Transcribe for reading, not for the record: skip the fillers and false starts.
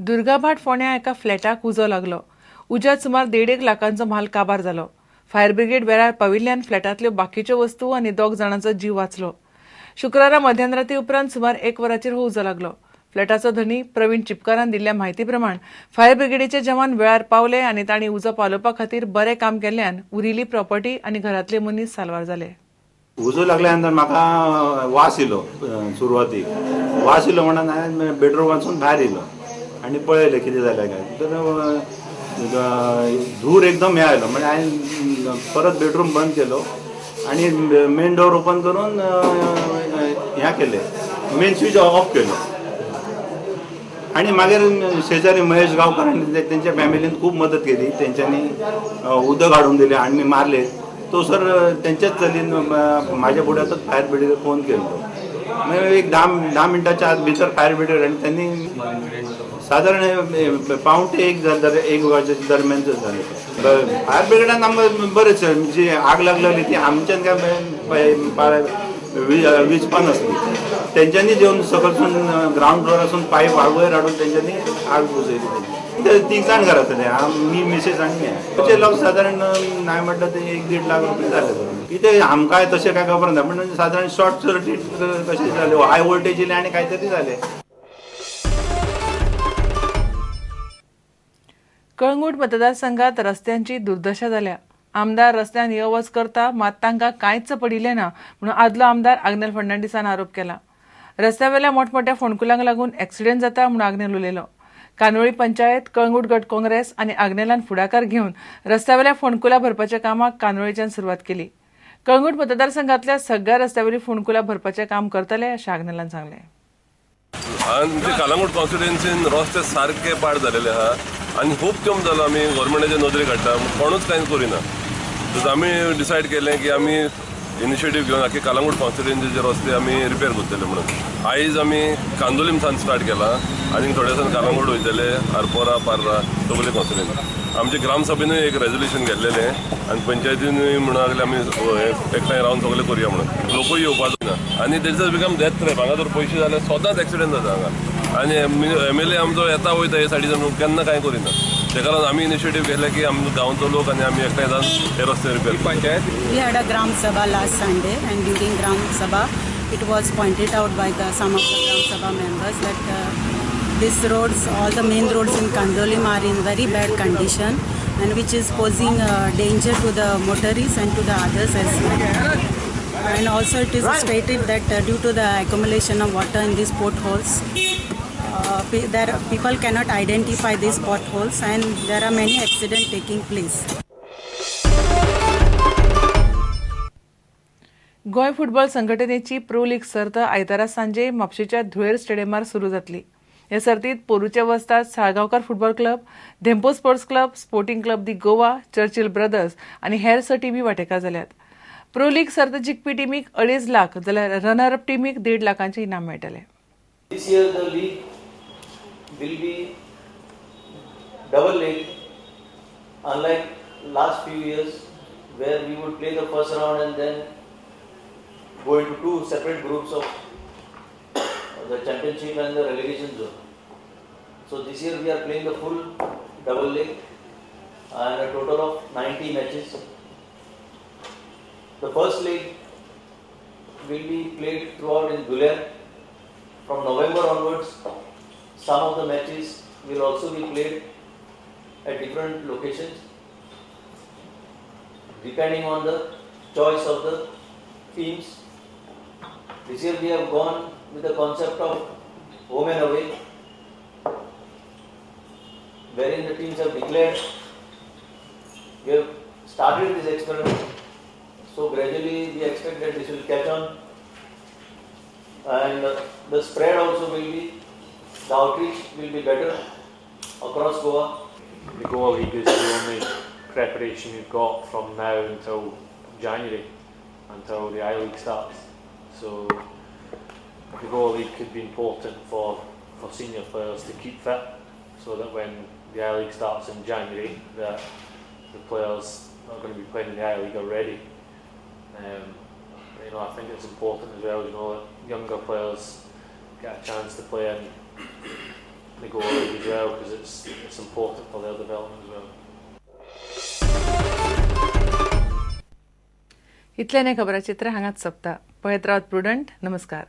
दुर्गाभाट फोंड्या एका फ्लॅटाक उजो लागलो. उज्यात सुमार 1.5 लाखांचो माल काबार जालो. फायर ब्रिगेड वेळार पाविल्ल्यान फ्लॅटांतल्यो बाकीच्यो वस्तू आनी 2 जाणांचो जीव वाचलो. शुक्रारा मध्यराती उपरांत सुमार 1 वरांचेर हो उजो लागलो. फ्लॅटाचो धनी प्रवीण चिपकारान दिल्ल्या म्हायती प्रमाण फायर ब्रिगेडीचे जवान वेळार पावले आनी तांणी उजो पालोवपा खातीर बरें काम केल्ल्यान उरिल्ली प्रॉपर्टी आनी घरांतले मनीस साल्वार जाले. उजो लागल्या नंतर म्हाका वास येयलो. सुरवातीक वास येयलो म्हणून हांवें बेडरूमांतसून भायर येयलो आनी पळयलें कितें जालें काय. तर धूर एकदम हे आयलो. म्हणजे हांवें परत बेडरूम बंद केलो आनी मेन डोर ओपन करून हें केलें, मेन स्विच ऑफ केलो. आनी मागीर शेजारी महेश गांवकार आनी तेंच्या फॅमिलीन खूब मदत केली. तेंच्यांनी उदक हाडून दिलें आनी मारले. तो सर त्यांच्याच चलीन माझ्या बुड्यातच फायर ब्रिगेड फोन केलो. एक 10 मिनटाच्या आत भितर फायर ब्रिगेड आणि त्यांनी साधारण पावणे 1 वाजे दरम्यानच झाले. फायर ब्रिगेडान आमकां बरेंच जी आग लागलेली ती आमच्यान काय वीज पण असली. त्यांच्यानी जेवन सकलसून ग्राउंड फ्लोरासून पाईप वयर हाडून त्यांच्यानी आग बुजयली. 3 जाण घरांतले, मी मिसेस आनी हे लोक साधारण नाही म्हटलं ते 1-1.5 लाख रुपये झाले. कितें आमकां तशें काय खबर ना, पण साधारण शॉर्ट सर्किट कशें जालें, हाय वोल्टेज येयलें आनी कांय तरी जालें. कळंगूट मतदारसंघात रस्त्यांची दुर्दशा जाल्या. आमदार रस्त्यान यो वच करता, मात तांकां कांयच पडिल्लें ना म्हणून आदलो आमदार आग्नेल फर्नांडीसान आरोप केला. रस्त्यावेल्या मोठमोठ्या फोंडकुलांक लागून एक्सिडेंट जाता म्हूण आग्नेल उलयलो. कानोळी पंचायत, कळंगूट गट काँग्रेस आनी आग्नेलान फुडाकार घेवन रस्त्यावेल्या फोंडकुलां भरपाच्या कामाक कानोळेच्यान सुरवात केली. कळंगूट मतदारसंघातल्या सगळ्या रस्त्यावयलीं फोंडकुलां भरपाचें काम करतले अशें आग्नेलान सांगलें. कळंगूट कॉन्स्टिट्युएन्सीन रस्ते सारके पाड जालेले आहा आनी खूब कम जालो. आमी गव्हर्मेंटाचे नदरे काडटा, कोणूच कांय करिना. सो आमी डिसायड केलें की आमी इनिशिएटीव घेवन आख्खे कळंगूट कॉन्स्टिट्युएन्सीचे रस्ते आमी रिपेर करतले म्हणून. आयज आमी कांदोलीमसान स्टार्ट केला आनी थोडे दिसान कळंगूट वयतले, आरपोरा, पार्रा सगळे कॉन्स्टिट्युएन्सी. आमच्या ग्रामसभेनूय एक रेजोल्युशन घेतलेलें आनी पंचायतीनूय म्हणून लागले आमी एकठांय रावन सगळे करुया म्हणून. लोकूय येवपाक ना आनी तेज बिकम डेथ ट्रॅप. हांगा जर पयशे जाल्यार सदांच एक्सिडेंट जाता हांगा. आनी MLA आमचो येता वयता हे सायडीच्यान केन्ना कांय करिना. तेका लागून आमी इनिशिएटीव घेतले की आमचो गांवचो लोक आनी आमी एकठांय जावन हे रस्ते repair panchayat. We had a Gram Sabha last Sunday, and during Gram Sabha, it was pointed out by some of the Gram Sabha members that these roads, all the main roads in Kandolim are in very bad condition, and which is posing danger to the motorists and to the others as well. And also it is stated that due to the accumulation of water in these potholes, there people cannot identify these potholes, and there are many accidents taking place. Goa football संघटनेची pro league सर्त आयतारा सांजे म्हापशेच्या धुळेर स्टेडियमार सुरू जातली. ह्या सर्तीत पोरूचे वस्ताद Salgaocar football club, Dempo sports club, sporting club दी गोवा, चर्चिल ब्रदर्स आनी हेर स टीमी वांटेकार जाल्यात. प्रो लीग सर्त जिखपी टीमीक 2.5 लाख जाल्यार रनर अप टीमीक 1.5 लाखांचे इनाम मेळटले. This year the league will be double leg, unlike last few years where we would play the first round and then go into 2 separate groups of the championship and the relegation zone. So this year we are playing the full double leg and a total of 90 matches. The first leg will be played throughout in Dhule. From November onwards, some of the matches will also be played at different locations depending on the choice of the teams. This year we have gone with the concept of home and away, wherein the teams have declared. We have started this experiment, so gradually we expect that this will catch on, and the spread also will be, the outreach will be better across Goa. The Goa League is the only preparation we've got from now until January, until the I-League starts. So the Goa League could be important for senior players to keep fit, so that when the I-League starts in January, that the players are going to be playing in the I-League already. I think it's important as well, that younger players get a chance to play in the Go League as well, because it's important for their development as well. इतल्याने खबराचित्र हांगाच सोंपता. पळयत Rawat prudent. नमस्कार.